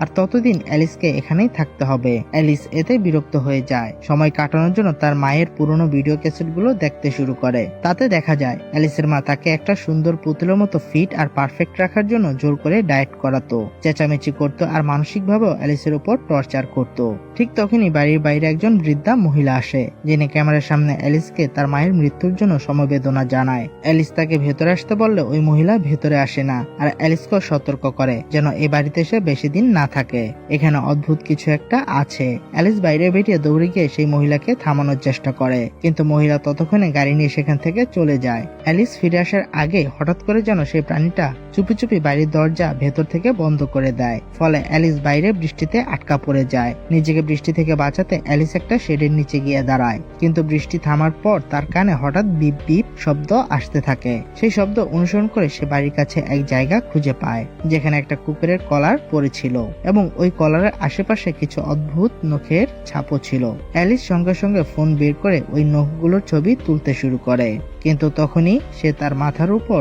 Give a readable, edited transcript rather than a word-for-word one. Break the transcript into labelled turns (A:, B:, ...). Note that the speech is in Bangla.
A: আর ততদিন অ্যালিসকে এখানেই থাকতে হবে। অ্যালিস এতে বিরক্ত হয়ে যায়। সময় কাটানোর জন্য তার মায়ের পুরনো ভিডিও ক্যাসেটগুলো দেখতে শুরু করে। তাতে দেখা যায় অ্যালিসের মা তাকে একটা সুন্দর পুতুলের মতো ফিট আর পারফেক্ট রাখার জন্য জোর করে ডায়েট করাতো, চেঁচামেচি করতো আর মানসিকভাবেও অ্যালিসের উপর টর্চার করতো। ঠিক তখনই বাড়ির বাইরে একজন বৃদ্ধা মহিলা আসে, যিনি ক্যামেরার সামনে অ্যালিসকে তার মায়ের মৃত্যুর জন্য সমবেদনা জানায়। অ্যালিস তাকে ভেতরে আসতে বললে ওই মহিলা ভেতরে আসে না, আর অ্যালিসকেও সতর্ক করে যেন এই বাড়িতে এসে বেশি দিন না থাকে। এখানে অদ্ভুত কিছু একটা আছে। অ্যালিস বাইরে বেরিয়ে দৌড়ে গিয়ে সেই মহিলাকে থামানোর চেষ্টা করে, কিন্তু মহিলা ততক্ষণে গাড়ি নিয়ে সেখান থেকে চলে যায়। অ্যালিস ফিরে আসার আগে হঠাৎ করে যেন সেই প্রাণীটা চুপি চুপি বাড়ির দরজা ভেতর থেকে বন্ধ করে দেয়। ফলে অ্যালিস বাইরে বৃষ্টিতে আটকা পড়ে যায়। নিজেকে বৃষ্টি থেকে বাঁচাতে অ্যালিস একটা শেডের নিচে গিয়ে দাঁড়ায়, কিন্তু বৃষ্টি থামার পর তার কানে হঠাৎ বিপ বিপ শব্দ আসতে থাকে। সেই শব্দ অনুসরণ করে সে বাড়ির কাছে এক জায়গা খুঁজে পায়, যেখানে একটা কুকুরের কলার পড়েছিল এবং ওই কলারের আশেপাশে কিছু অদ্ভুত নখের ছাপও ছিল। অ্যালিস সঙ্গে সঙ্গে ফোন বের করে ওই নখগুলোর ছবি তুলতে শুরু করে, কিন্তু তখনই সে তার মাথার উপর